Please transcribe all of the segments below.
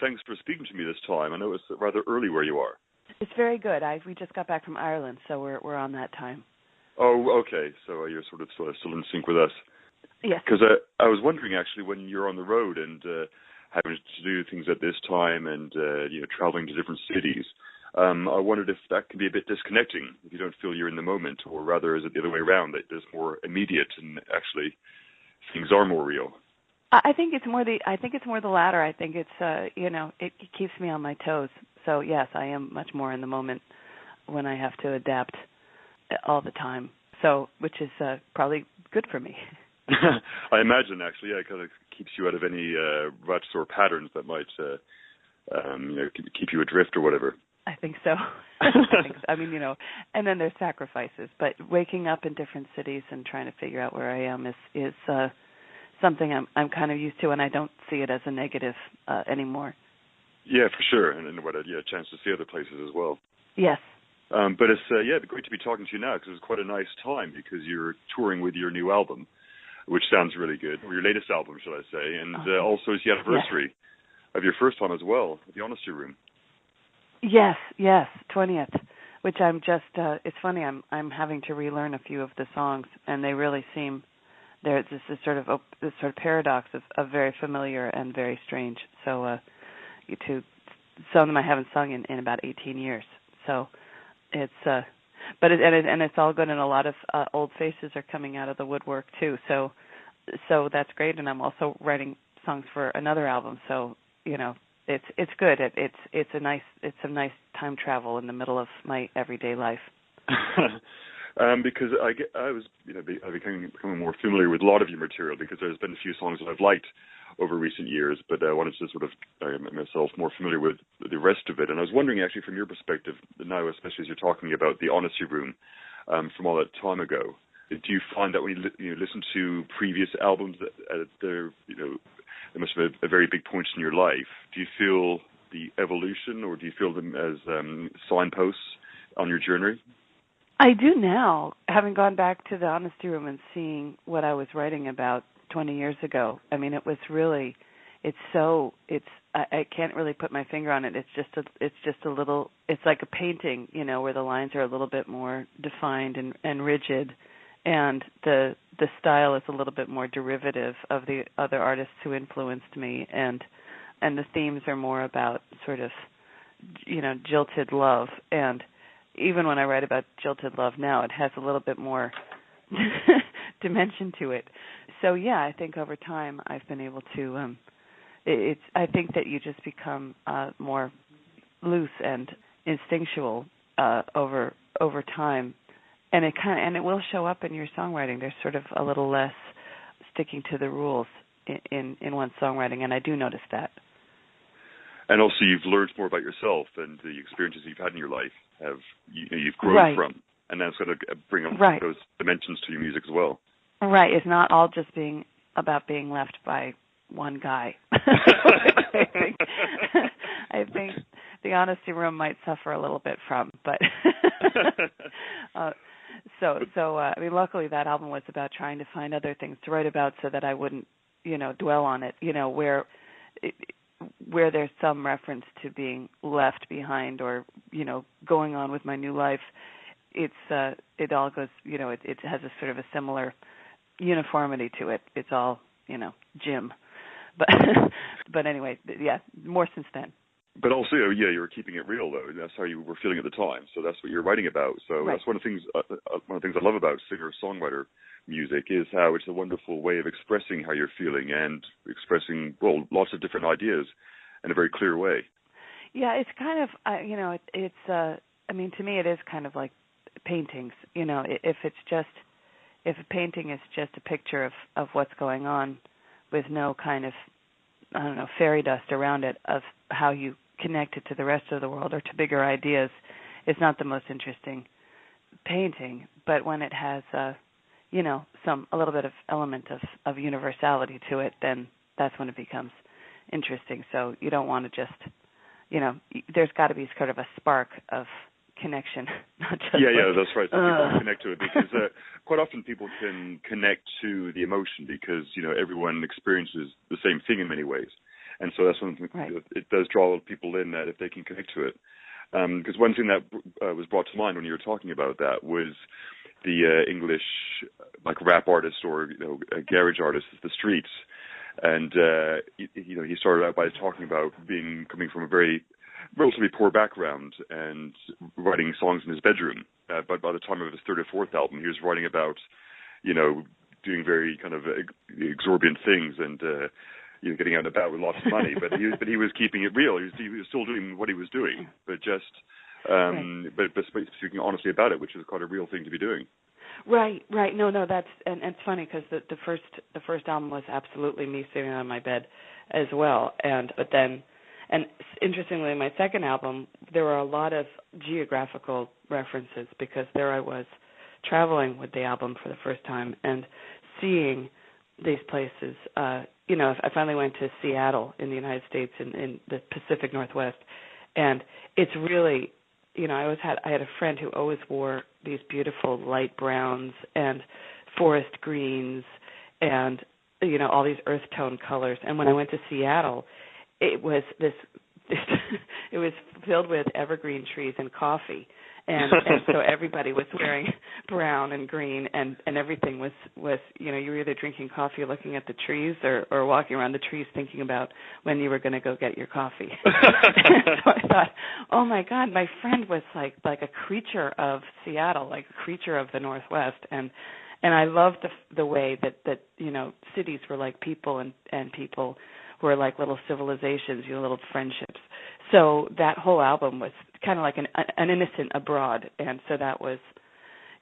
Thanks for speaking to me this time. I know it's rather early where you are. It's very good. We just got back from Ireland, so we're on that time. Oh, okay. So you're sort of still in sync with us. Yes. Because I was wondering, actually, when you're on the road and having to do things at this time and traveling to different cities, I wondered if that can be a bit disconnecting, if you don't feel you're in the moment, or rather is it the other way around, that it's more immediate and actually things are more real? I think it's more the latter. I think it's it keeps me on my toes. So yes, I am much more in the moment when I have to adapt all the time. So which is probably good for me. I imagine, actually, it kind of keeps you out of any ruts or patterns that might keep you adrift or whatever. I think so. I mean, and then there's sacrifices. But waking up in different cities and trying to figure out where I am is something I'm kind of used to, and I don't see it as a negative anymore. Yeah, for sure, and what a chance to see other places as well. Yes. But it's great to be talking to you now, because it's quite a nice time, because you're touring with your new album, which sounds really good, or your latest album, should I say, and also it's the anniversary of your first one as well, the Honesty Room. Yes, 20th, which I'm just, it's funny, I'm having to relearn a few of the songs, and they really seem, there's this sort of paradox of very familiar and very strange. So some of them I haven't sung in about 18 years. So it's, it's all good, and a lot of old faces are coming out of the woodwork too. So that's great, and I'm also writing songs for another album. So it's good. It's a nice time travel in the middle of my everyday life. Because I becoming more familiar with a lot of your material, because there's been a few songs that I've liked over recent years, but I wanted to sort of make myself more familiar with the rest of it. And I was wondering, actually, from your perspective now, especially as you're talking about the Honesty Room from all that time ago, do you find that when you listen to previous albums that there must have been a very big point in your life? Do you feel the evolution, or do you feel them as signposts on your journey? I do now, having gone back to the Honesty Room and seeing what I was writing about 20 years ago. I mean, it was really, I can't really put my finger on it. It's just a little, it's like a painting, where the lines are a little bit more defined and rigid, and the style is a little bit more derivative of the other artists who influenced me, and the themes are more about sort of, jilted love. And even when I write about jilted love now, it has a little bit more dimension to it. So yeah, I think over time I've been able to. I think that you just become more loose and instinctual over time, and it will show up in your songwriting. There's sort of a little less sticking to the rules in one's songwriting, and I do notice that. And also, you've learned more about yourself, and the experiences you've had in your life you've grown from, and that's going to bring those dimensions to your music as well. Right. It's not all just about being left by one guy. I think the Honesty Room might suffer a little bit from, but luckily that album was about trying to find other things to write about so that I wouldn't, dwell on it, where there's some reference to being left behind or, going on with my new life. It all goes, it has a sort of a similar uniformity to it. It's all, Jim. But anyway, more since then. But also, you were keeping it real, though. That's how you were feeling at the time. So that's what you're writing about. So that's one of the things I love about singer-songwriter music is how it's a wonderful way of expressing how you're feeling and expressing, lots of different ideas in a very clear way. Yeah, it's kind of, to me it is kind of like paintings. If a painting is just a picture of what's going on with no kind of, fairy dust around it of how you connect it to the rest of the world or to bigger ideas, it's not the most interesting painting. But when it has, a little bit of element of universality to it, then that's when it becomes interesting. So you don't want to just, there's got to be sort of a spark of connection, not just that's right. So people connect to it because quite often people can connect to the emotion because everyone experiences the same thing in many ways, And so that's something it does draw people in that if they can connect to it. Because one thing that was brought to mind when you were talking about that was the English like rap artist or garage artist, The Streets, and he started out by talking about coming from a very relatively poor background and writing songs in his bedroom. But by the time of his third or fourth album, he was writing about doing very kind of exorbitant things and getting out and about with lots of money. But he was keeping it real. He was still doing what he was doing, but just but speaking honestly about it, which is quite a real thing to be doing. Right. No, that's and it's funny because the first album was absolutely me sitting on my bed as well, but then interestingly, my second album there were a lot of geographical references because there I was traveling with the album for the first time and seeing these places. I finally went to Seattle in the United States in the Pacific Northwest, and it's really, I had a friend who always wore these beautiful light browns and forest greens and all these earth tone colors. And when I went to Seattle, it was it was filled with evergreen trees and coffee. And so everybody was wearing brown and green, and everything was you were either drinking coffee, looking at the trees, or walking around the trees thinking about when you were going to go get your coffee. So I thought, oh my God, my friend was like a creature of Seattle, like a creature of the Northwest, and I loved the way that cities were like people, and people were like little civilizations, little friendships. So that whole album was kind of like an innocent abroad, and so that was,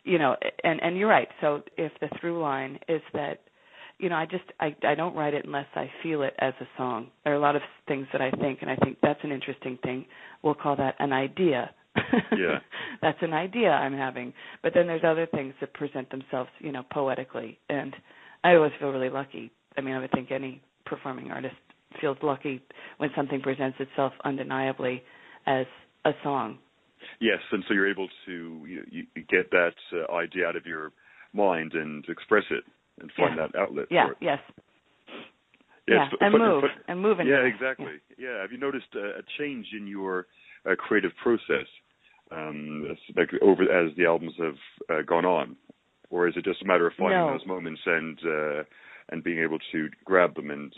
and you're right. So if the through line is that, I don't write it unless I feel it as a song. There are a lot of things that I think, and I think that's an interesting thing. We'll call that an idea. Yeah. That's an idea I'm having. But then there's other things that present themselves, poetically, and I always feel really lucky. I mean, I would think any performing artist feels lucky when something presents itself undeniably as a song. Yes, and so you're able to you get that idea out of your mind and express it and find that outlet for it. Yes. Yes, and move. Yeah, exactly. Yeah. Have you noticed a change in your creative process as the albums have gone on, or is it just a matter of finding those moments and being able to grab them and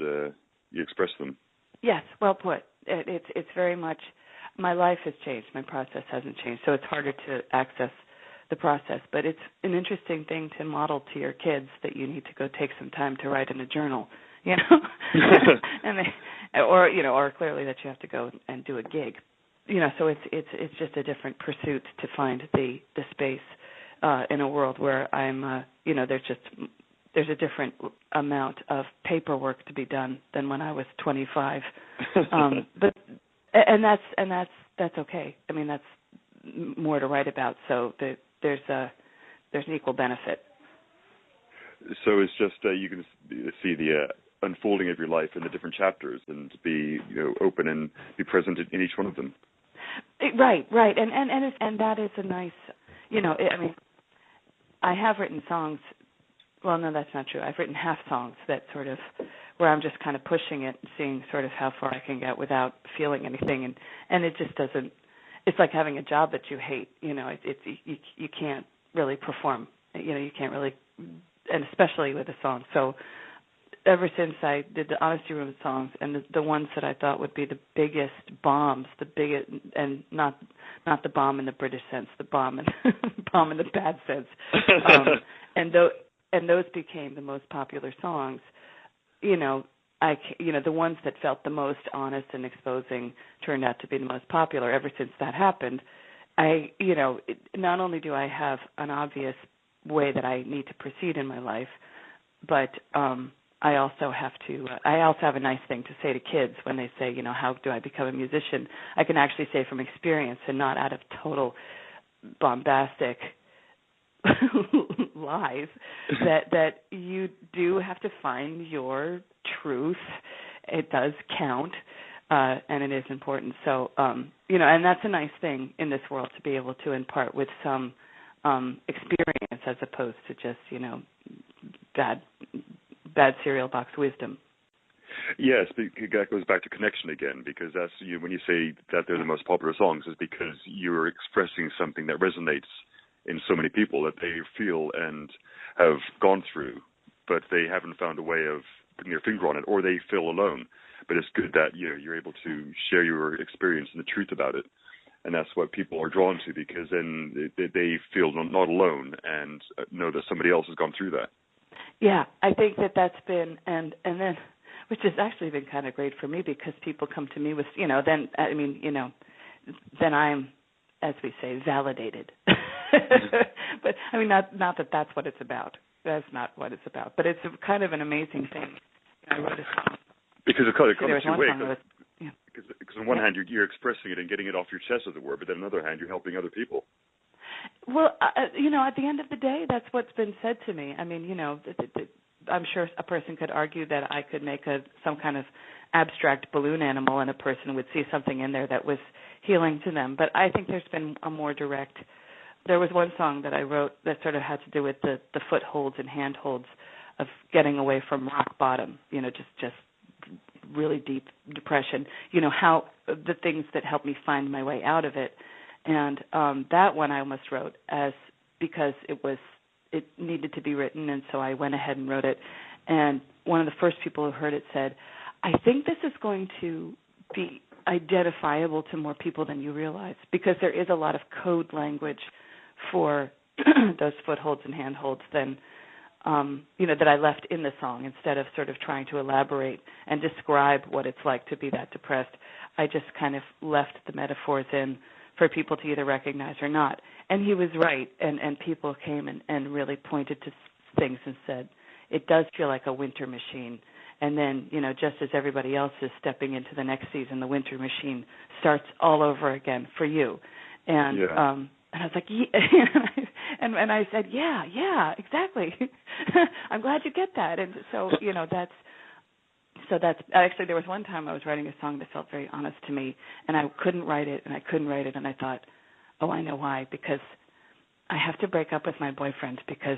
you express them? Yes, well put. It's very much, my life has changed. My process hasn't changed, so it's harder to access the process. But it's an interesting thing to model to your kids that you need to go take some time to write in a journal, and or clearly that you have to go and do a gig, So it's just a different pursuit to find the space in a world where I'm, there's a different amount of paperwork to be done than when I was 25. But that's okay. I mean, that's more to write about. So there's an equal benefit. So it's just you can see the unfolding of your life in the different chapters and be open and be present in each one of them. Right, and that is a nice, I mean, I have written songs. Well, no, that's not true. I've written half songs that sort of, where I'm just kind of pushing it, seeing sort of how far I can get without feeling anything, and it just doesn't. It's like having a job that you hate. You can't really perform. You can't really, and especially with a song. So ever since I did the Honesty Room songs and the ones that I thought would be the biggest bombs, the biggest, and not the bomb in the British sense, the bomb in the bad sense, and those became the most popular songs. The ones that felt the most honest and exposing turned out to be the most popular. Ever since that happened, not only do I have an obvious way that I need to proceed in my life, but I also have a nice thing to say to kids when they say, how do I become a musician? I can actually say from experience and not out of total bombastic lies that you do have to find your truth. It does count, and it is important. So, and that's a nice thing in this world to be able to impart with some experience as opposed to just, bad cereal box wisdom. Yes, that goes back to connection again, because that's when you say that they're the most popular songs, is because you're expressing something that resonates in so many people that they feel and have gone through, but they haven't found a way of putting their finger on it, or they feel alone. But it's good that you're able to share your experience and the truth about it, and that's what people are drawn to, because then they feel not alone and know that somebody else has gone through that. Yeah, I think that's been, and then, which has actually been kind of great for me, because people come to me with, then I'm, as we say, validated. But I mean, not that that's what it's about. That's not what it's about. But it's kind of an amazing thing. I wrote a song. Because it comes two ways. Because on one hand, you're expressing it and getting it off your chest, as it were, but then on the other hand, you're helping other people. Well, at the end of the day, that's what's been said to me. I mean, I'm sure a person could argue that I could make some kind of abstract balloon animal, and a person would see something in there that was healing to them. But I think there's been a more direct. There was one song that I wrote that sort of had to do with the footholds and handholds of getting away from rock bottom. Just really deep depression. How the things that helped me find my way out of it. And that one I almost wrote because it needed to be written, and so I went ahead and wrote it. And one of the first people who heard it said, "I think this is going to be identifiable to more people than you realize, because there is a lot of code language for those footholds and handholds that I left in the song, instead of sort of trying to elaborate and describe what it's like to be that depressed. I just kind of left the metaphors in for people to either recognize or not." And he was right, and people came and really pointed to things and said, it does feel like a winter machine. And then, just as everybody else is stepping into the next season, the winter machine starts all over again for you. And and I was like, yeah. and I said, yeah, exactly. I'm glad you get that. And so, that's actually, there was one time I was writing a song that felt very honest to me, and I couldn't write it, and I thought, oh, I know why, because I have to break up with my boyfriend because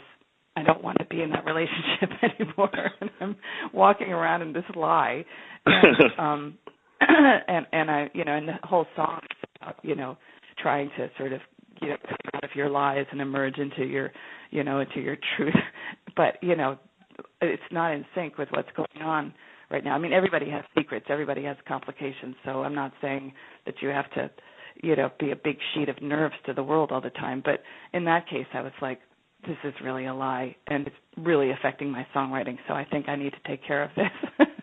I don't want to be in that relationship anymore, and I'm walking around in this lie, and and I, and the whole song is about, trying to sort of, come out of your lies and emerge into your, into your truth, but it's not in sync with what's going on right now. I mean, everybody has secrets, everybody has complications, so I'm not saying that you have to, be a big sheet of nerves to the world all the time, but in that case, I was like, this is really a lie, and it's really affecting my songwriting, so I think I need to take care of this.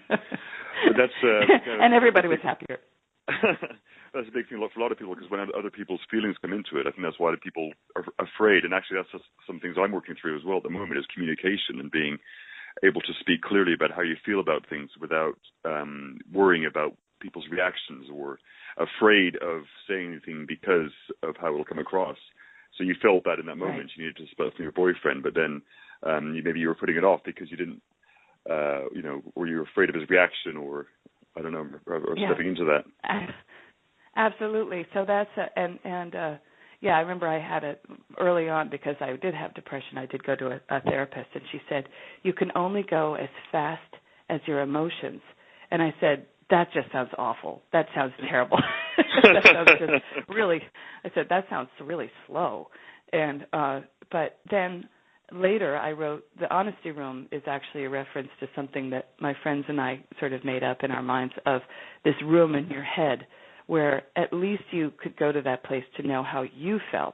But that's and everybody was happier. That's a big thing for a lot of people, because when other people's feelings come into it, I think that's why the people are afraid. And actually, that's just some things I'm working through as well at the moment, is communication and being able to speak clearly about how you feel about things without worrying about people's reactions or afraid of saying anything because of how it will come across. So you felt that in that moment, right. You needed to spell from your boyfriend, but then maybe you were putting it off because you didn't, or you were afraid of his reaction, or I don't know, or stepping into that. Absolutely. So that's I remember I had it early on, because I did have depression. I did go to a therapist, and she said, you can only go as fast as your emotions. And I said, that just sounds awful. That sounds terrible. That sounds just really, I said, that sounds really slow. And but then later I wrote, the honesty room is actually a reference to something that my friends and I sort of made up in our minds, of this room in your head where at least you could go to that place to know how you felt,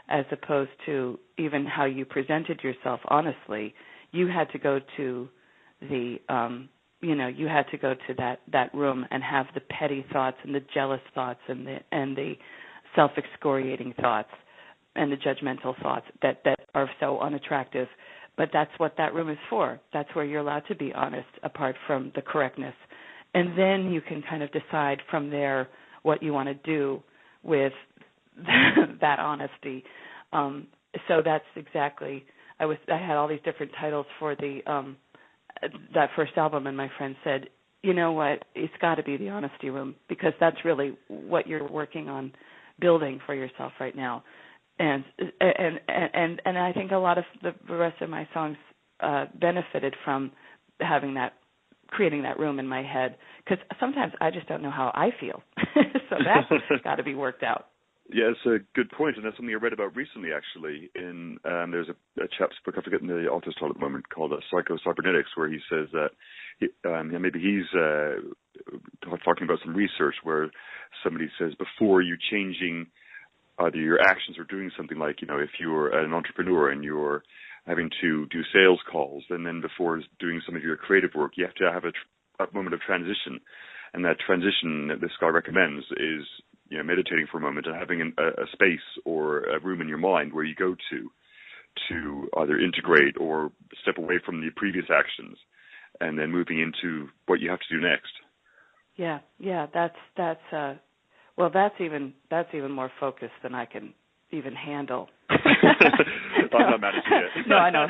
as opposed to even how you presented yourself honestly. You had to go to the you had to go to that room and have the petty thoughts and the jealous thoughts and the self-excoriating thoughts and the judgmental thoughts that are so unattractive. But that's what that room is for. That's where you're allowed to be honest, apart from the correctness. And then you can kind of decide from there what you want to do with that honesty. So that's exactly. I had all these different titles for that first album, and my friend said, you know what, it's got to be the honesty room, because that's really what you're working on building for yourself right now. And I think a lot of the rest of my songs benefited from having that creating that room in my head, because sometimes I just don't know how I feel. So that's got to be worked out. Yeah, it's a good point, and that's something I read about recently, actually. In there's a chap's book, I'm forgetting the author's title at the moment, called Psycho-Cybernetics, where he says that maybe he's talking about some research where somebody says before you changing either your actions or doing something, like, if you're an entrepreneur and you're having to do sales calls, and then before doing some of your creative work, you have to have a moment of transition. And that transition that this guy recommends is meditating for a moment and having a space or a room in your mind where you go to either integrate or step away from the previous actions, and then moving into what you have to do next. Yeah, that's even more focused than I can even handle. I'm not managing it. No, I know.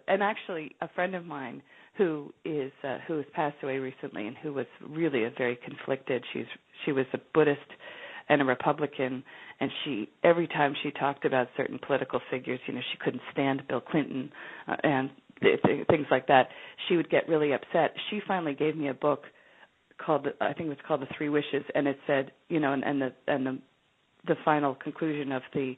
And actually a friend of mine who has passed away recently and who was really very conflicted. She was a Buddhist and a Republican, and every time she talked about certain political figures, she couldn't stand Bill Clinton and things like that, she would get really upset. She finally gave me a book called, I think it was called The Three Wishes, and it said, and the final conclusion of the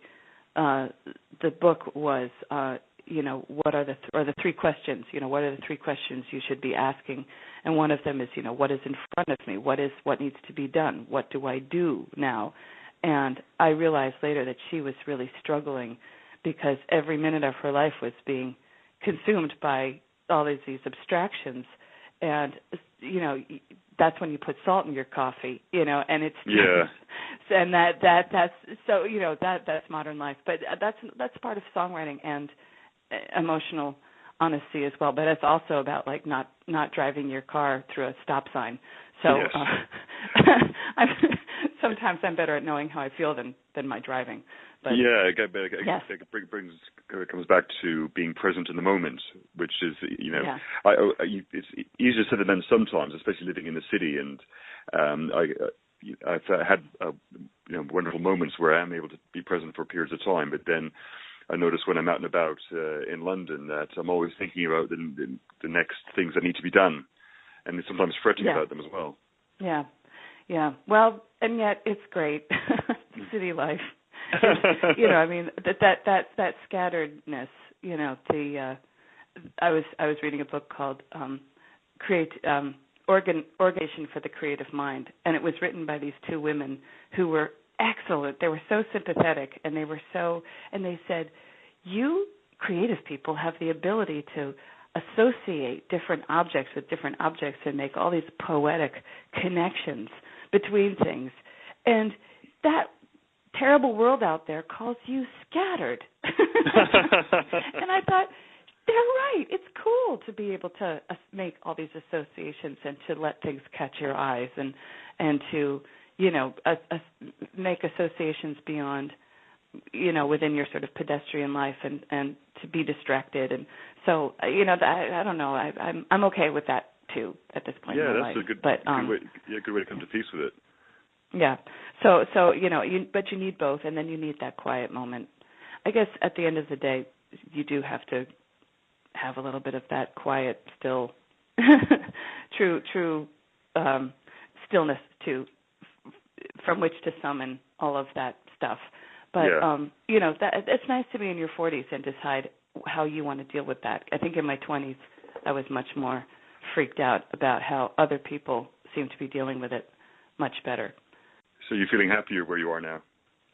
book was, what are the three questions? What are the three questions you should be asking? And one of them is, what is in front of me? What needs to be done? What do I do now? And I realized later that she was really struggling because every minute of her life was being consumed by all these abstractions. And, that's when you put salt in your coffee, and it's and that's so, that's modern life. But that's part of songwriting and emotional honesty as well. But it's also about like not driving your car through a stop sign. So sometimes I'm better at knowing how I feel than my driving. But it comes back to being present in the moment, which is, it's easier said than done sometimes, especially living in the city. And I've had wonderful moments where I am able to be present for periods of time, but then I notice when I'm out and about in London that I'm always thinking about the next things that need to be done, and sometimes fretting about them as well. Yeah. Well, and yet it's great, city life. That scatteredness. I was reading a book called Organization for the Creative Mind, and it was written by these two women who were excellent. They were so sympathetic, and they said, you creative people have the ability to associate different objects with different objects and make all these poetic connections between things. And that terrible world out there calls you scattered. And I thought, they're right. It's cool to be able to make all these associations and to let things catch your eyes and to, make associations beyond, within your sort of pedestrian life and to be distracted. And so, I don't know. I'm okay with that too at this point in my life. Yeah, that's a good way to come to peace with it. Yeah. So but you need both, and then you need that quiet moment. I guess at the end of the day, you do have to have a little bit of that quiet, still, true stillness from which to summon all of that stuff. But it's nice to be in your 40s and decide how you want to deal with that. I think in my 20s, I was much more freaked out about how other people seem to be dealing with it much better. So you're feeling happier where you are now?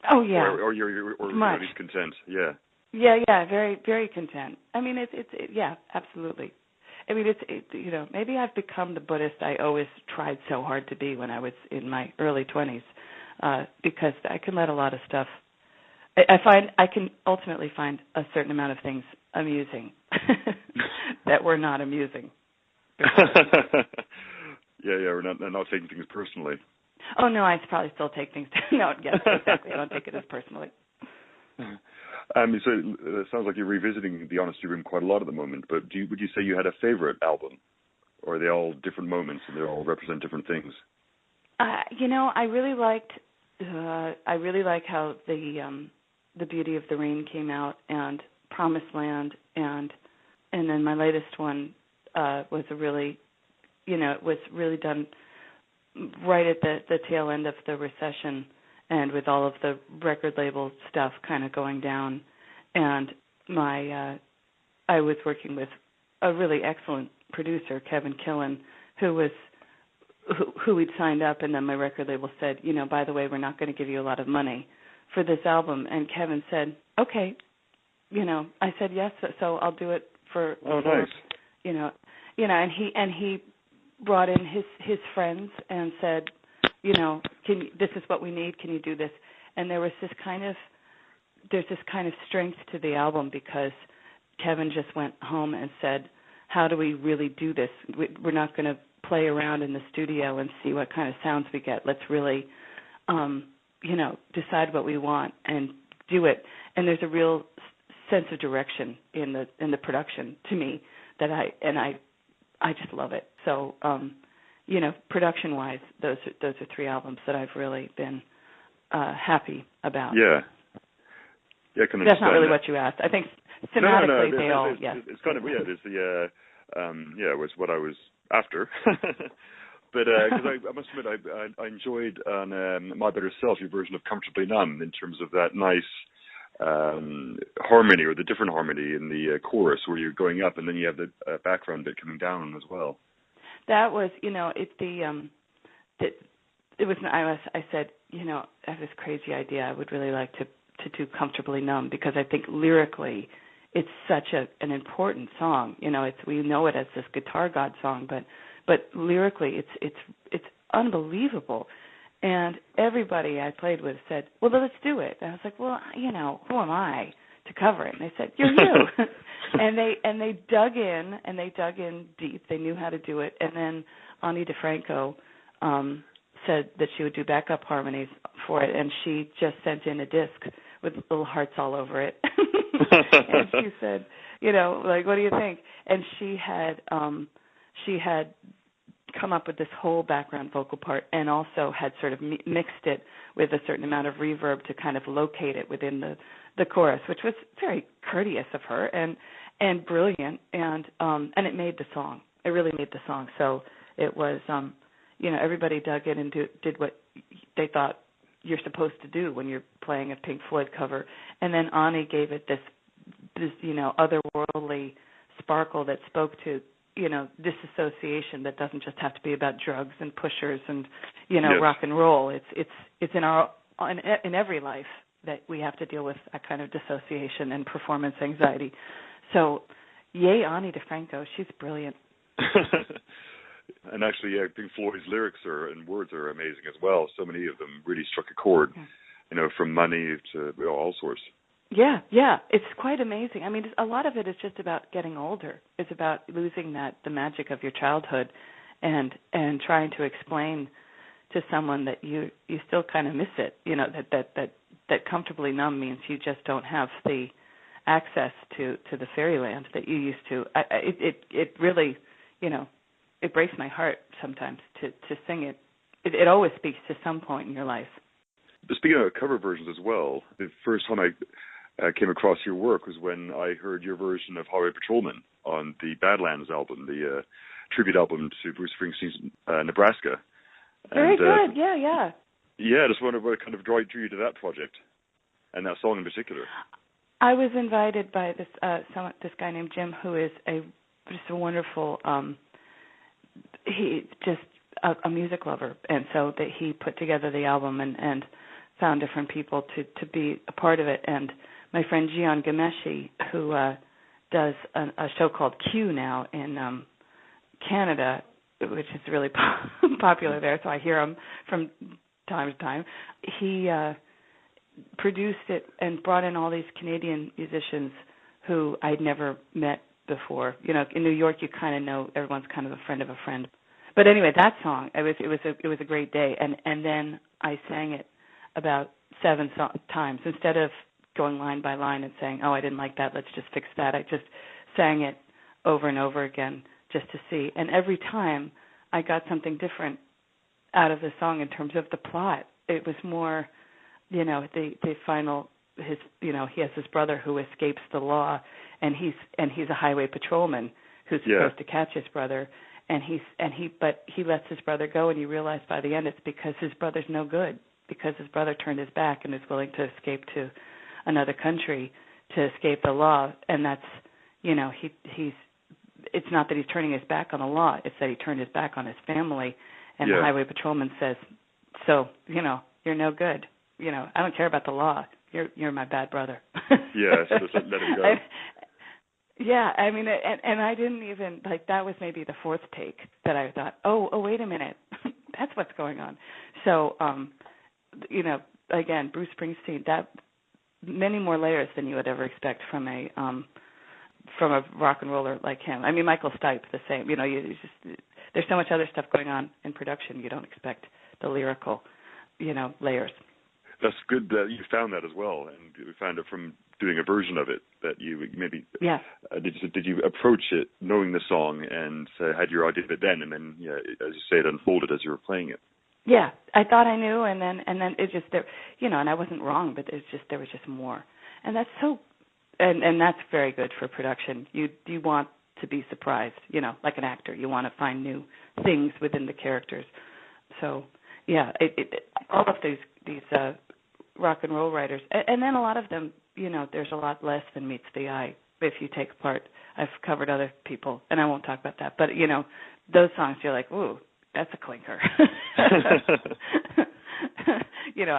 Oh yeah. Or you're at least content? Yeah. Yeah, very, very content. I mean, it's absolutely. I mean, maybe I've become the Buddhist I always tried so hard to be when I was in my early 20s, because I can let a lot of stuff. I find I can ultimately find a certain amount of things amusing that were not amusing. We're not taking things personally. Oh no, I probably still take things. No, yes, exactly. I don't take it as personally. So it sounds like you're revisiting the Honesty Room quite a lot at the moment. But would you say you had a favorite album, or are they all different moments and they all represent different things? I really liked. I really like how the Beauty of the Rain came out, and Promised Land, and then my latest one was a really, it was really done right at the tail end of the recession, and with all of the record label stuff kind of going down, and I was working with a really excellent producer, Killin, who we'd signed up, and then my record label said, by the way, we're not going to give you a lot of money for this album. And Kevin said, okay, I said yes, so I'll do it for. Oh, nice. And he brought in his friends and said, this is what we need. Can you do this? And there's this kind of strength to the album because Kevin just went home and said, how do we really do this? We're not going to play around in the studio and see what kind of sounds we get. Let's really, decide what we want and do it. And there's a real sense of direction in the production to me that I just love it. So, production-wise, those are three albums that I've really been happy about. Yeah. Yeah, I can understand. That's not really what you asked. I think thematically they all, yes. It's kind of weird. It's it was what I was after. But because I must admit, I enjoyed on My Better Self your version of Comfortably Numb in terms of that nice harmony, or the different harmony in the chorus where you're going up and then you have the background bit coming down as well. That was, I said, I have this crazy idea. I would really like to do Comfortably Numb because I think lyrically it's such an important song. We know it as this guitar god song, but lyrically it's unbelievable. And everybody I played with said, well, let's do it. And I was like, well, who am I to cover it? And they said, you're you. and they dug in deep. They knew how to do it. And then Ani DiFranco said that she would do backup harmonies for it, and she just sent in a disc with little hearts all over it. And she said, what do you think? And she had come up with this whole background vocal part, and also had sort of mixed it with a certain amount of reverb to kind of locate it within the chorus, which was very courteous of her and brilliant, and it made the song. It really made the song. So it was, everybody dug in and did what they thought you're supposed to do when you're playing a Pink Floyd cover, and then Ani gave it this otherworldly sparkle that spoke to disassociation that doesn't just have to be about drugs and pushers and yes. rock and roll. It's in every life that we have to deal with that kind of dissociation and performance anxiety. So, yay, Ani DiFranco, she's brilliant. And actually, Pink Floyd's lyrics and words are amazing as well. So many of them really struck a chord, from Money to all sorts. Yeah, it's quite amazing. I mean, a lot of it is just about getting older. It's about losing the magic of your childhood, and trying to explain to someone that you still kind of miss it. That Comfortably Numb means you just don't have the access to the fairyland that you used to. It really, it breaks my heart sometimes to sing it. It always speaks to some point in your life. Speaking of cover versions as well, the first time I came across your work was when I heard your version of Highway Patrolman on the Badlands album, the tribute album to Bruce Springsteen's Nebraska. Very good, yeah. Yeah, I just wondered what kind of drew you to that project and that song in particular. I was invited by this guy named Jim, who is just a wonderful, he just a music lover, and so that he put together the album and found different people to be a part of it. And my friend Gian Gameshi, who does a show called Q now in Canada, which is really popular there, so I hear him from time to time. He produced it and brought in all these Canadian musicians who I'd never met before. In New York, you kind of know everyone's kind of a friend of a friend. But anyway, that song, it was a great day, and then I sang it about 7 times instead of going line by line and saying, oh, I didn't like that, let's just fix that. I just sang it over and over again just to see. And every time I got something different out of the song in terms of the plot. It was more, the final he has his brother who escapes the law, and he's a highway patrolman who's supposed to catch his brother, but he lets his brother go, and you realize by the end it's because his brother's no good, because his brother turned his back and is willing to escape to another country to escape the law, and that's, he's it's not that he's turning his back on the law, it's that he turned his back on his family, and the highway patrolman says, so, you're no good. I don't care about the law. You're my bad brother. Yeah, so just let him go. I mean, and I didn't even, that was maybe the fourth take that I thought, oh, wait a minute, that's what's going on. So, again, Bruce Springsteen, that many more layers than you would ever expect from a rock and roller like him. I mean, Michael Stipe, the same. There's so much other stuff going on in production, you don't expect the lyrical, layers. That's good that you found that as well, and you found it from doing a version of it that you maybe did you approach it knowing the song and had your idea of it then, and then as you say, it unfolded as you were playing it. Yeah, I thought I knew, and then it just and I wasn't wrong, but there was just more, and that's so, and that's very good for production. You want to be surprised, like an actor, you want to find new things within the characters. So all of these rock and roll writers, and then a lot of them, there's a lot less than meets the eye if you take apart. I've covered other people, and I won't talk about that, but those songs you're like, ooh, that's a clinker.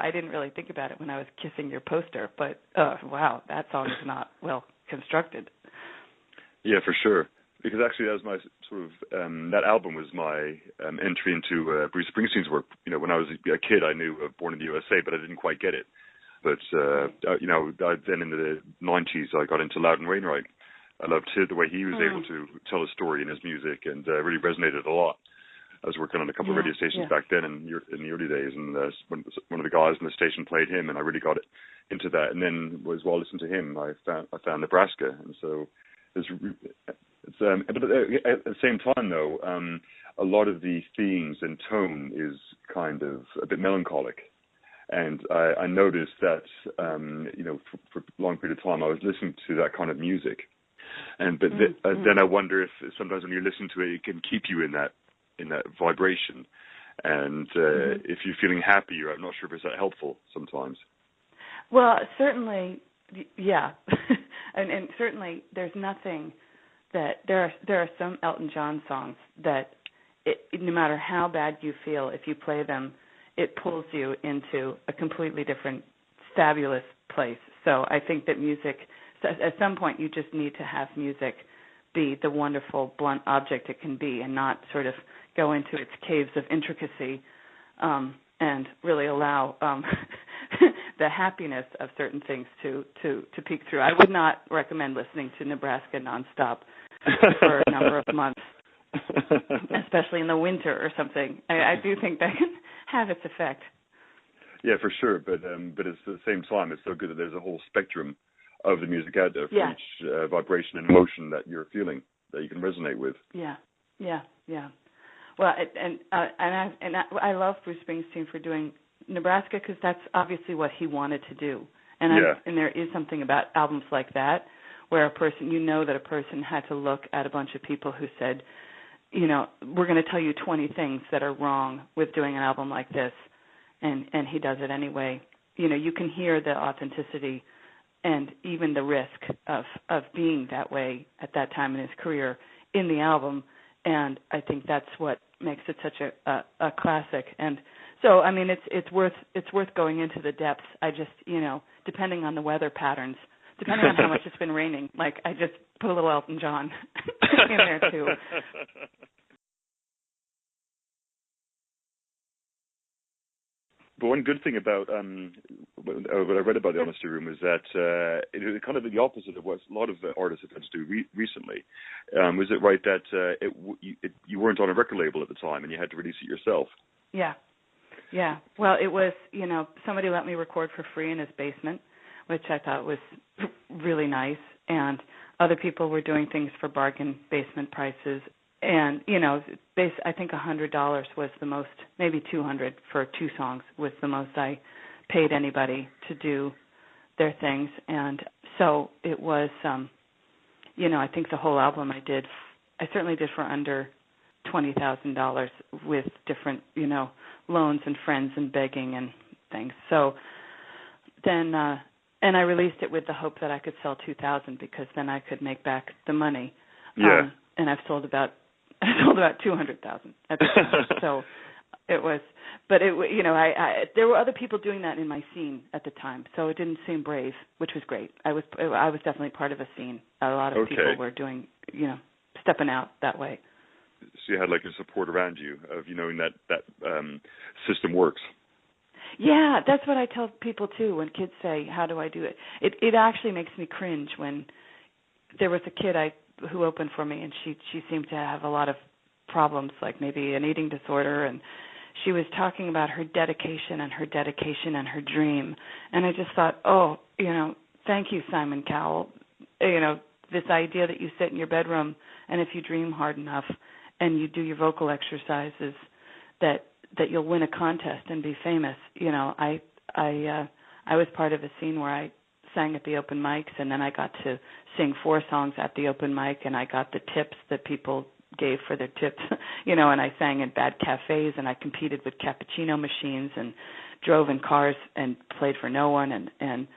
I didn't really think about it when I was kissing your poster, but wow, that song is not well constructed. Yeah, for sure. Because actually, that was my sort of that album was my entry into Bruce Springsteen's work. When I was a kid, I knew Born in the USA, but I didn't quite get it. But then in the '90s, I got into Loudon Wainwright. I loved the way he was able to tell a story in his music, and really resonated a lot. I was working on a couple of radio stations back then in the early days, and one of the guys in the station played him, and I really got into that. And then while listening to him, I found Nebraska, and so but at the same time, though, a lot of the themes and tone is kind of a bit melancholic. And I noticed that, for a long period of time, I was listening to that kind of music. But then I wonder if sometimes when you listen to it, it can keep you in that vibration. And if you're feeling happier, I'm not sure if it's that helpful sometimes. Well, certainly, yeah. and certainly there's nothing that there are some Elton John songs that no matter how bad you feel, if you play them, it pulls you into a completely different, fabulous place. So I think that music, at some point you just need to have music be the wonderful, blunt object it can be, and not sort of go into its caves of intricacy, and really allow the happiness of certain things to peek through. I would not recommend listening to Nebraska nonstop for a number of months, especially in the winter or something. I do think that can have its effect. Yeah, for sure. But it's at the same time, it's so good that there's a whole spectrum of the music out there for each vibration and emotion that you're feeling, that you can resonate with. Yeah. Well, I love Bruce Springsteen for doing Nebraska, because that's obviously what he wanted to do. And there is something about albums like that where a person had to look at a bunch of people who said, we're going to tell you 20 things that are wrong with doing an album like this, and he does it anyway. You can hear the authenticity and even the risk of being that way at that time in his career in the album, and I think that's what makes it such a classic. And so, I mean, it's worth going into the depths. I just, depending on the weather patterns, depending on how much it's been raining, I just put a little Elton John in there too. But one good thing about what I read about the Honesty Room is that it was kind of the opposite of what a lot of artists have had to do recently. Was it right that you weren't on a record label at the time and you had to release it yourself? Yeah. Well, it was, somebody let me record for free in his basement, which I thought was really nice. And other people were doing things for bargain basement prices. And, I think $100 was the most, maybe $200 for 2 songs was the most I paid anybody to do their things. And so it was, I think the whole album I certainly did for under $20,000 with different, loans and friends and begging and things. So then, and I released it with the hope that I could sell 2,000 because then I could make back the money. Yeah. And I've sold about 200,000 at the time. So it was, but I there were other people doing that in my scene at the time, so it didn't seem brave, which was great. I was definitely part of a scene. A lot of people were doing, stepping out that way. So you had like a support around you of knowing that system works. Yeah, that's what I tell people too when kids say, "How do I do it?" It actually makes me cringe when there was a kid who opened for me, and she seemed to have a lot of problems, like maybe an eating disorder, and she was talking about her dedication and her dream, and I just thought, thank you, Simon Cowell. This idea that you sit in your bedroom and if you dream hard enough and you do your vocal exercises, that you'll win a contest and be famous. I was part of a scene where I sang at the open mics, and then I got to sing 4 songs at the open mic, and I got the tips that people gave for their tips, and I sang in bad cafes, and I competed with cappuccino machines and drove in cars and played for no one, and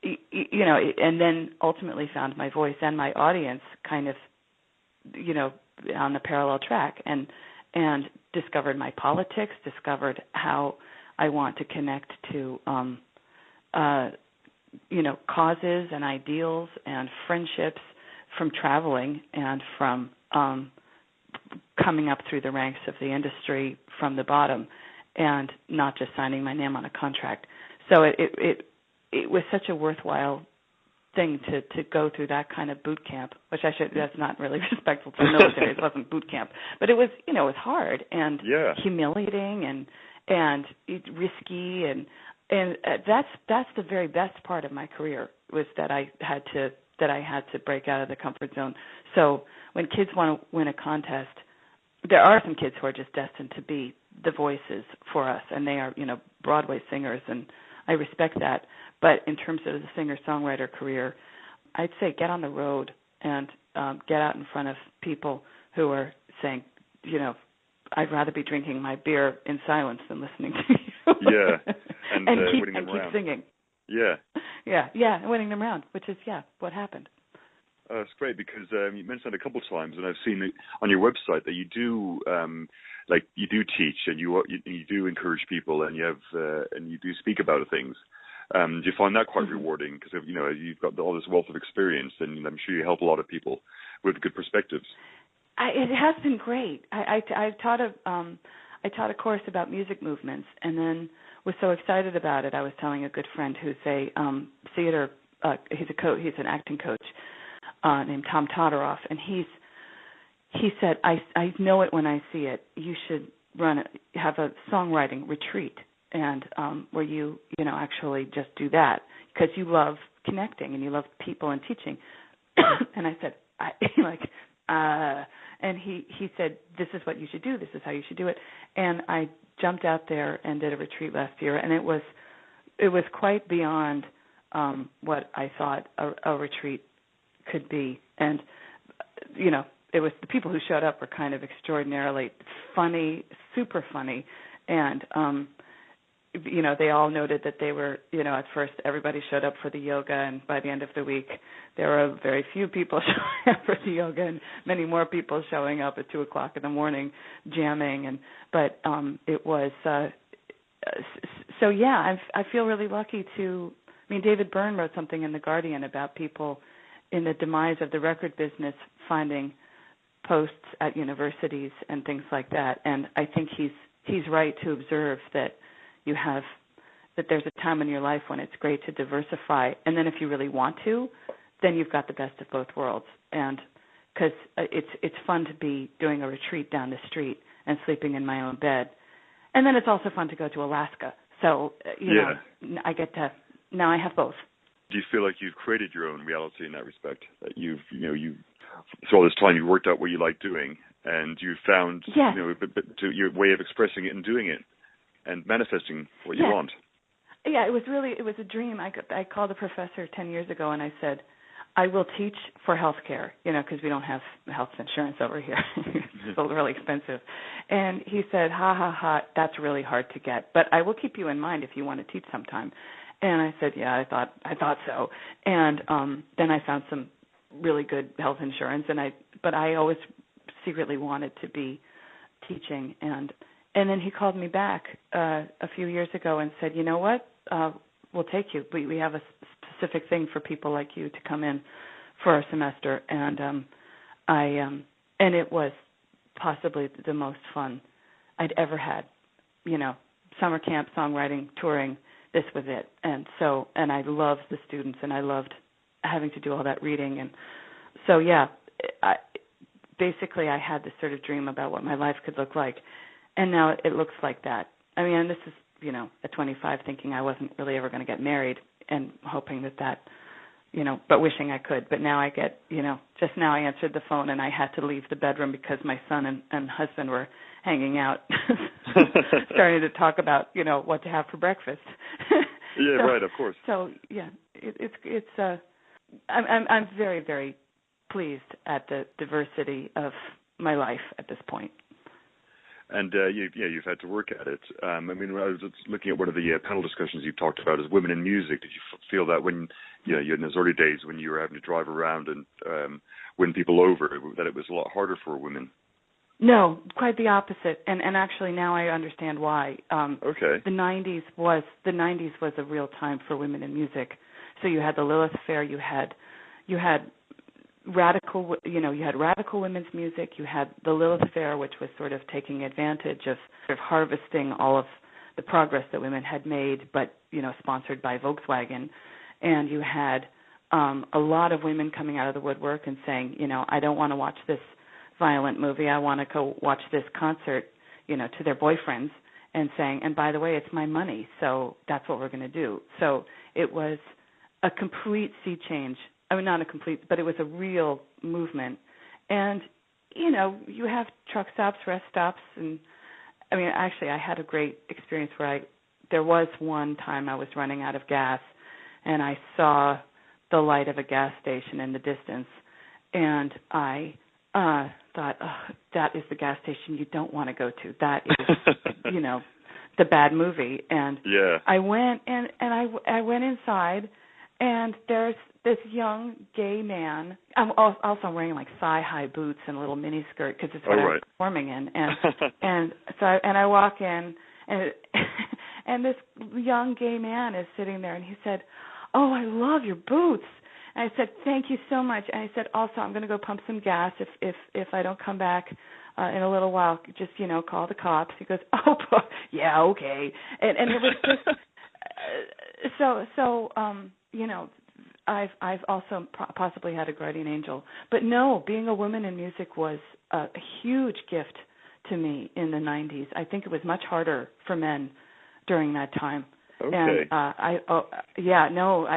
then ultimately found my voice and my audience kind of, on the parallel track, and discovered my politics, discovered how I want to connect to causes and ideals and friendships from traveling and from coming up through the ranks of the industry from the bottom and not just signing my name on a contract. So it was such a worthwhile thing to go through that kind of boot camp, which that's not really respectful to the military. It wasn't boot camp, but it was, it was hard and humiliating and risky, and that's the very best part of my career, was that I had to break out of the comfort zone. So when kids want to win a contest, there are some kids who are just destined to be the voices for us, and they are, Broadway singers, and I respect that. But in terms of the singer-songwriter career, I'd say get on the road and get out in front of people who are saying, I'd rather be drinking my beer in silence than listening to you. Yeah, and keep singing. Yeah. Yeah, winning them around, which is, what happened. It's great because you mentioned it a couple of times, and I've seen it on your website that you do, you do teach and you do encourage people, and you have and you do speak about things. Do you find that quite rewarding? Because you've got all this wealth of experience, and I'm sure you help a lot of people with good perspectives. It has been great. I taught a course about music movements, and then was so excited about it. I was telling a good friend who's a theater. He's an acting coach named Tom Todoroff, and he said, I know it when I see it. You should have a songwriting retreat, and where you actually just do that, because you love connecting and you love people and teaching. And I said, and he said, this is what you should do. This is how you should do it. And I jumped out there and did a retreat last year, and it was quite beyond what I thought a retreat could be. And it was, the people who showed up were kind of extraordinarily funny, super funny, and they all noted that they were, at first everybody showed up for the yoga, and by the end of the week there were very few people showing up for the yoga and many more people showing up at 2:00 in the morning jamming. But it was I feel really lucky to. David Byrne wrote something in The Guardian about people in the demise of the record business finding posts at universities and things like that, and I think he's right to observe that there's a time in your life when it's great to diversify, and then if you really want to, then you've got the best of both worlds. And because it's fun to be doing a retreat down the street and sleeping in my own bed, and then it's also fun to go to Alaska. So I get to now I have both. Do you feel like you've created your own reality in that respect? That so all this time you worked out what you like doing, and you found your way of expressing it and doing it, and manifesting what you want. Yeah, it was a dream. I called a professor 10 years ago and I said, I will teach for healthcare, because we don't have health insurance over here. It's really expensive. And he said, ha, that's really hard to get, but I will keep you in mind if you want to teach sometime. And I said, yeah, I thought so. And then I found some really good health insurance, but I always secretly wanted to be teaching. And then he called me back a few years ago and said, you know what, we'll take you. We have a specific thing for people like you to come in for our semester. And and it was possibly the most fun I'd ever had. Summer camp, songwriting, touring, this was it. And I loved the students, and I loved having to do all that reading. And so, yeah, basically I had this sort of dream about what my life could look like. And now it looks like that. I mean, and this is, at 25, thinking I wasn't really ever going to get married and hoping that, but wishing I could. But now I get, just now I answered the phone and I had to leave the bedroom because my son and husband were hanging out, starting to talk about, what to have for breakfast. Yeah, so, right, of course. So, yeah, I'm very, very pleased at the diversity of my life at this point. And you've had to work at it. I mean, when I was looking at one of the panel discussions you talked about is women in music. Did you feel that when you in those early days when you were having to drive around and win people over, that it was a lot harder for women? No, quite the opposite. And actually now I understand why. Okay. The 90s was a real time for women in music. So you had the Lilith Fair. You had radical, you had radical women's music. You had the Lilith Fair, which was sort of taking advantage of sort of harvesting all of the progress that women had made, but, sponsored by Volkswagen. And you had a lot of women coming out of the woodwork and saying, I don't want to watch this violent movie. I want to go watch this concert, to their boyfriends, and saying, and by the way, it's my money, so that's what we're going to do. So it was a complete sea change. I mean, not a complete, but it was a real movement. And, you have truck stops, rest stops, and, I mean, actually, I had a great experience where there was one time I was running out of gas, and I saw the light of a gas station in the distance, and I thought, oh, that is the gas station you don't want to go to. That is, the bad movie. And yeah. I went I went inside, and there's this young gay man. I'm wearing like thigh-high boots and a little mini skirt because it's what I'm performing in. And I walk in, and this young gay man is sitting there, and he said, "Oh, I love your boots." And I said, "Thank you so much." And I said, "Also, I'm going to go pump some gas. If I don't come back in a little while, just call the cops." He goes, "Oh, yeah, okay." And it was just so I've also possibly had a guardian angel, but no, being a woman in music was a huge gift to me in the 90s. I think it was much harder for men during that time. Okay. And I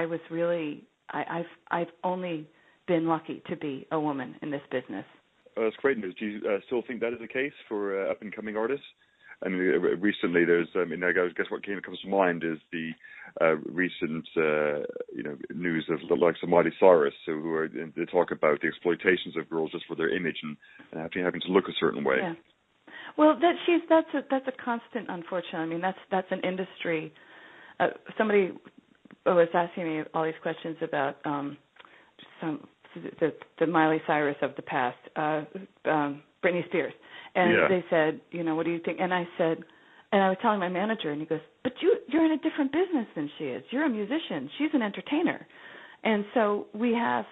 was really. I've only been lucky to be a woman in this business. That's great news. Do you still think that is the case for up-and-coming artists? I mean, recently there's, I guess what comes to mind is the recent, news of the likes of Miley Cyrus, they talk about the exploitations of girls just for their image and having to look a certain way. Yeah. Well, that's a constant, unfortunately. I mean, that's an industry. Somebody was asking me all these questions about the Miley Cyrus of the past, Britney Spears, and they said, what do you think? And I said, and I was telling my manager, and he goes, but you're in a different business than she is. You're a musician. She's an entertainer, and so we have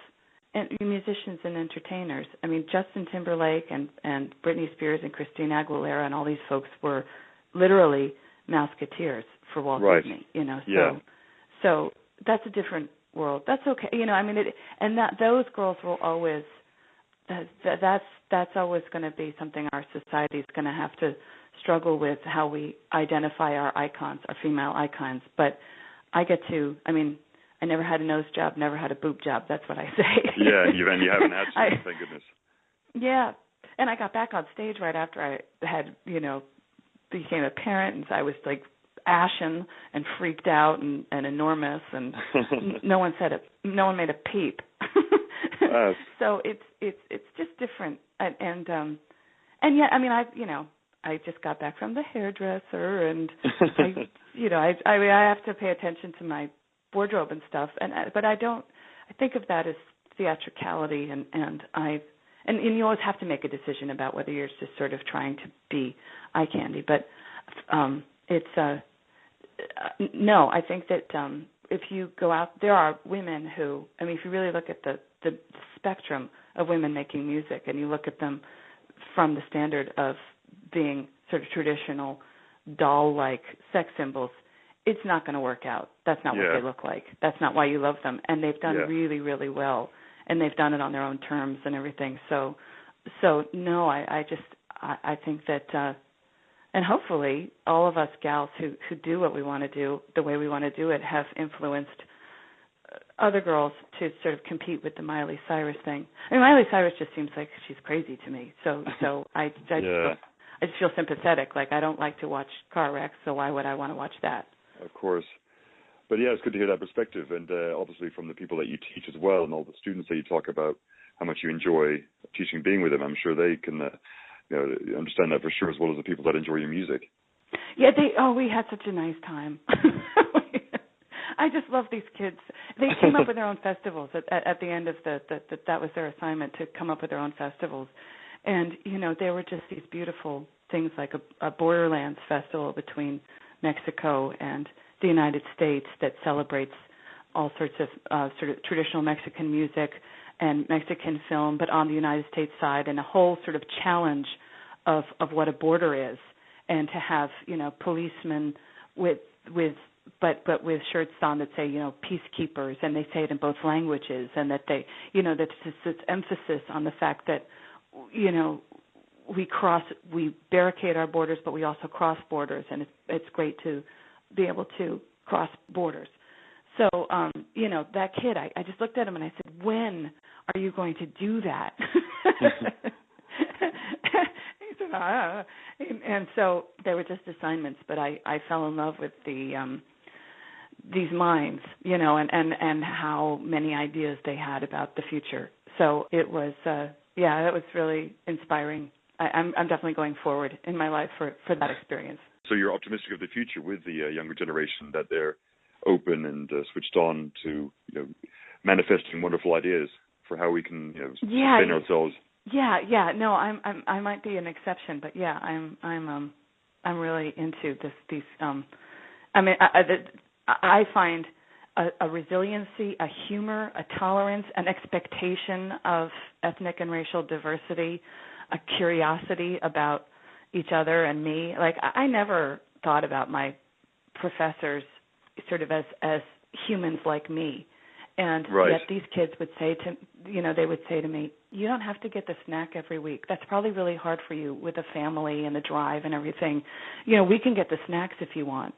musicians and entertainers. I mean, Justin Timberlake and Britney Spears and Christina Aguilera and all these folks were literally Mouseketeers for Walt Disney. So that's a different world. That's okay. Those girls will always. That's always going to be something our society is going to have to struggle with, how we identify our icons, our female icons. But I never had a nose job, never had a boob job. That's what I say. Yeah, you haven't had to, thank goodness. Yeah, and I got back on stage right after I had, became a parent, and so I was like ashen and freaked out and enormous, and no one made a peep. So it's just different, and yet, I mean, I just got back from the hairdresser, and I have to pay attention to my wardrobe and stuff, but I think of that as theatricality, and you always have to make a decision about whether you're just sort of trying to be eye candy. But no, I think that if you go out, there are women who, I mean, if you really look at the spectrum of women making music, and you look at them from the standard of being sort of traditional doll-like sex symbols, it's not going to work out. That's not what they look like. That's not why you love them. And they've done really, really well, and they've done it on their own terms and everything. So no, I think that, and hopefully all of us gals who do what we want to do the way we want to do it have influenced other girls to sort of compete with the Miley Cyrus thing. I mean, Miley Cyrus just seems like she's crazy to me. So I just feel sympathetic. Like, I don't like to watch car wrecks, so why would I want to watch that? Of course. But yeah, it's good to hear that perspective, and obviously from the people that you teach as well, and all the students that you talk about, how much you enjoy teaching, being with them. I'm sure they can understand that for sure, as well as the people that enjoy your music. Yeah, we had such a nice time. I just love these kids. They came up with their own festivals at the end of that was their assignment, to come up with their own festivals. And, there were just these beautiful things like a Borderlands festival between Mexico and the United States that celebrates all sorts of sort of traditional Mexican music and Mexican film, but on the United States side, and a whole sort of challenge of what a border is, and to have, policemen with shirts on that say, peacekeepers, and they say it in both languages, and that they, that's just this emphasis on the fact that, we barricade our borders, but we also cross borders, and it's great to be able to cross borders. So, that kid, I just looked at him and I said, when are you going to do that? He said, and so they were just assignments, but I fell in love with these minds, and how many ideas they had about the future. So it was, it was really inspiring. I'm definitely going forward in my life for that experience. So you're optimistic of the future with the younger generation, that they're open and switched on to manifesting wonderful ideas for how we can sustain ourselves. Yeah. No, I might be an exception, but yeah, I'm really into these. I find a resiliency, a humor, a tolerance, an expectation of ethnic and racial diversity, a curiosity about each other and me. Like, I never thought about my professors sort of as humans like me. And yet these kids would say to me, you don't have to get the snack every week. That's probably really hard for you with a family and the drive and everything. We can get the snacks if you want.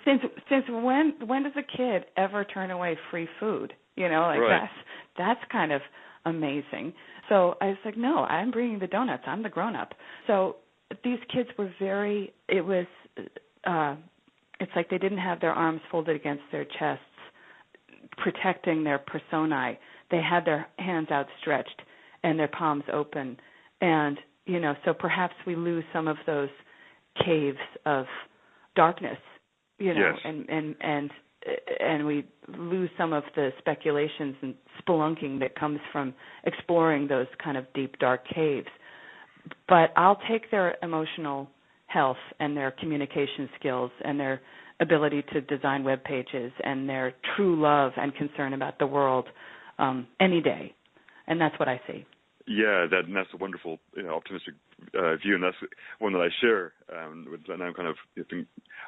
Since when does a kid ever turn away free food? That's kind of amazing. So I was like, no, I'm bringing the donuts. I'm the grown-up. So these kids were it's like they didn't have their arms folded against their chests, protecting their personae. They had their hands outstretched and their palms open. And, so perhaps we lose some of those caves of darkness, and we lose some of the speculations and spelunking that comes from exploring those kind of deep, dark caves. But I'll take their emotional health and their communication skills and their ability to design web pages and their true love and concern about the world any day. And that's what I see. Yeah, that's a wonderful, optimistic view, and that's one that I share. And I'm kind of,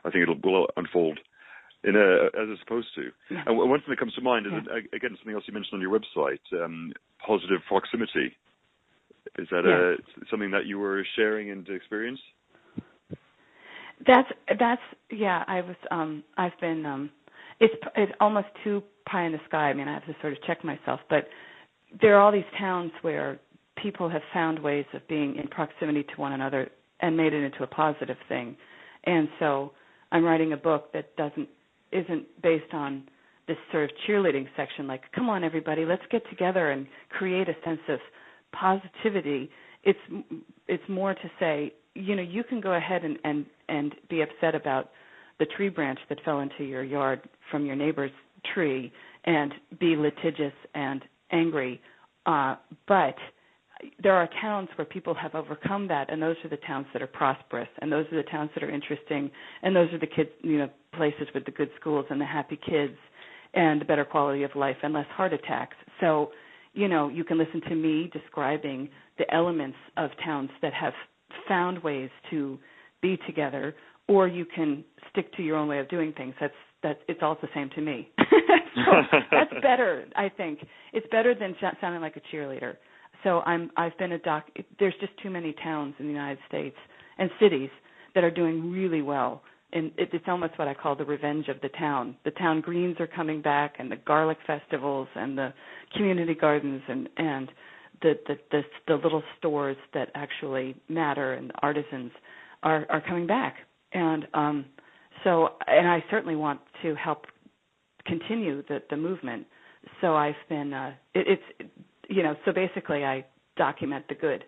I think it'll unfold as it's supposed to. Yeah. And one thing that comes to mind is, again, something else you mentioned on your website, positive proximity. Is that something that you were sharing and experienced? That's I was I've been it's almost too pie in the sky. I mean, I have to sort of check myself, but there are all these towns where people have found ways of being in proximity to one another and made it into a positive thing. And so I'm writing a book that isn't based on this sort of cheerleading section, like, come on, everybody, let's get together and create a sense of positivity. It's more to say, you can go ahead and be upset about the tree branch that fell into your yard from your neighbor's tree and be litigious and angry, but there are towns where people have overcome that, and those are the towns that are prosperous, and those are the towns that are interesting, and those are the kids, places with the good schools and the happy kids and the better quality of life and less heart attacks. So, you can listen to me describing the elements of towns that have found ways to be together, or you can stick to your own way of doing things. It's all the same to me. So that's better, I think. It's better than sounding like a cheerleader. So I've been there's just too many towns in the United States and cities that are doing really well. And it's almost what I call the revenge of the town. The town greens are coming back, and the garlic festivals, and the community gardens, and the little stores that actually matter, and the artisans are coming back. And so I certainly want to help continue the movement. So I've been so basically I document the good.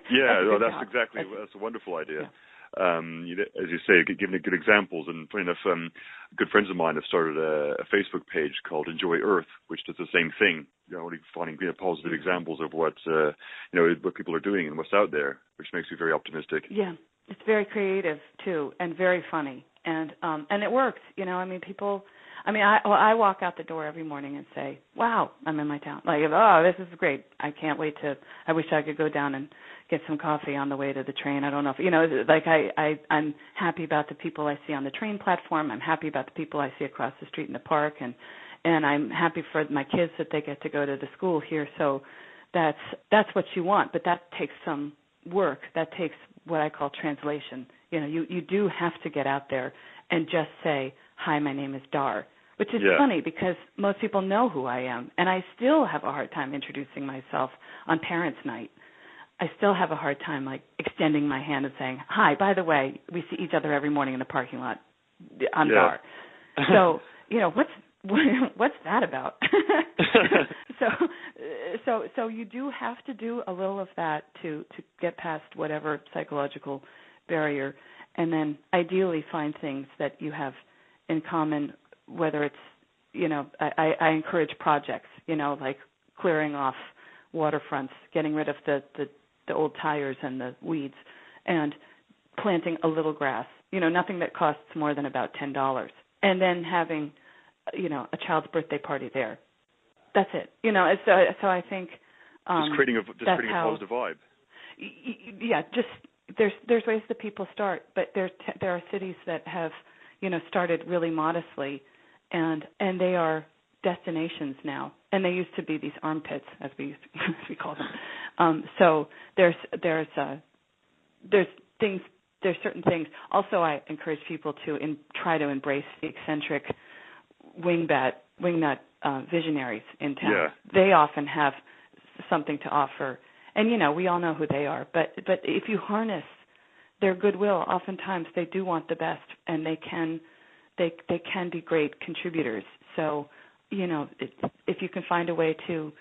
Yeah, that's a wonderful idea. Yeah. As you say, giving good examples, and funny enough, good friends of mine have started a Facebook page called Enjoy Earth, which does the same thing. Finding positive examples of what people are doing and what's out there, which makes me very optimistic. Yeah, it's very creative too, and very funny, and it works. People. I walk out the door every morning and say, "Wow, I'm in my town." Like, oh, this is great. I can't wait I wish I could go down and get some coffee on the way to the train. I don't know if I'm happy about the people I see on the train platform. I'm happy about the people I see across the street in the park, and I'm happy for my kids that they get to go to the school here. So that's what you want, but that takes some work. That takes what I call translation. You do have to get out there and just say, "Hi, my name is Dar," which is funny because most people know who I am, and I still have a hard time introducing myself on Parents' Night. I still have a hard time extending my hand and saying, "Hi, by the way, we see each other every morning in the parking lot. I'm Dar." So, what's that about? So you do have to do a little of that to get past whatever psychological barrier, and then ideally find things that you have in common, whether it's, I encourage projects, like clearing off waterfronts, getting rid of the old tires and the weeds, and planting a little grass, nothing that costs more than about $10, and then having, a child's birthday party there. That's it. So I think just creating a positive vibe. Yeah, just there's ways that people start, but there are cities that have started really modestly, and they are destinations now, and they used to be these armpits, as we call them. So there's certain things. Also, I encourage people to try to embrace the eccentric wingnut visionaries in town. Yeah. They often have something to offer, and we all know who they are. But if you harness their goodwill, oftentimes they do want the best, and they can be great contributors. So if you can find a way to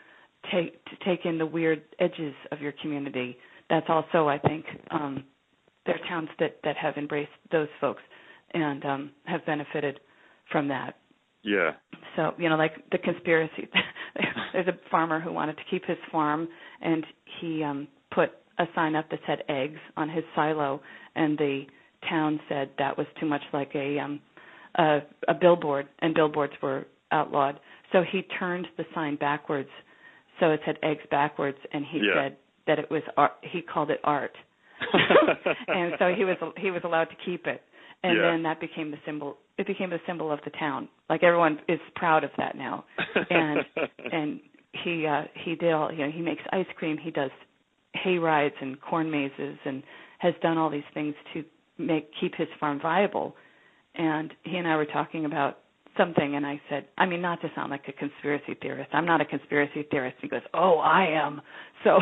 take in the weird edges of your community, that's also, I think, there are towns that have embraced those folks and have benefited from that. Yeah. So, like the conspiracy. There's a farmer who wanted to keep his farm, and he put a sign up that said eggs on his silo, and the town said that was too much like a billboard, and billboards were outlawed. So he turned the sign backwards, so it said eggs backwards, and he said that it was art. He called it art. And so he was allowed to keep it. And then that became the symbol. It became the symbol of the town. Like, everyone is proud of that now. And he did all. He makes ice cream. He does hay rides and corn mazes, and has done all these things to keep his farm viable. And he and I were talking about something, and I said, not to sound like a conspiracy theorist, I'm not a conspiracy theorist. He goes, "Oh, I am." So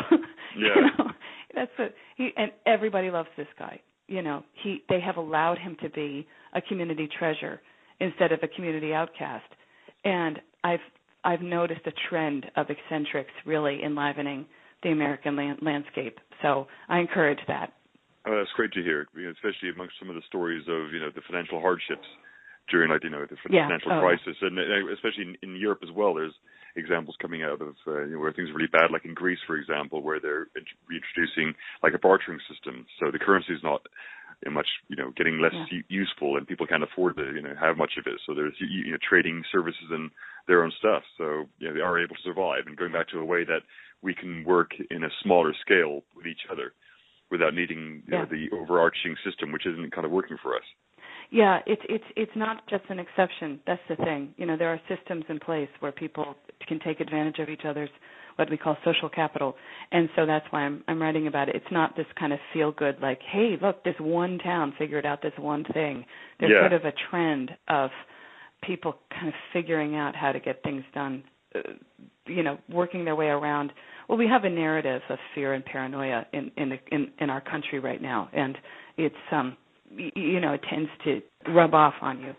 that's what and everybody loves this guy. they have allowed him to be a community treasure instead of a community outcast. And I've noticed a trend of eccentrics really enlivening the American landscape. So I encourage that. That's great to hear, especially amongst some of the stories of, the financial hardships during, the financial crisis, and especially in Europe as well. There's examples coming out of where things are really bad, like in Greece, for example, where they're reintroducing like a bartering system. So the currency is not much, getting less useful, and people can't afford to, have much of it. So there's trading services and their own stuff. So they are able to survive, and going back to a way that we can work in a smaller scale with each other without needing the overarching system, which isn't kind of working for us. Yeah, it's not just an exception. That's the thing. There are systems in place where people can take advantage of each other's what we call social capital, and so that's why I'm writing about it. It's not this kind of feel good, like, hey, look, this one town figured out this one thing. There's sort of a trend of people kind of figuring out how to get things done, working their way around. Well, we have a narrative of fear and paranoia in our country right now, and it's it tends to rub off on you.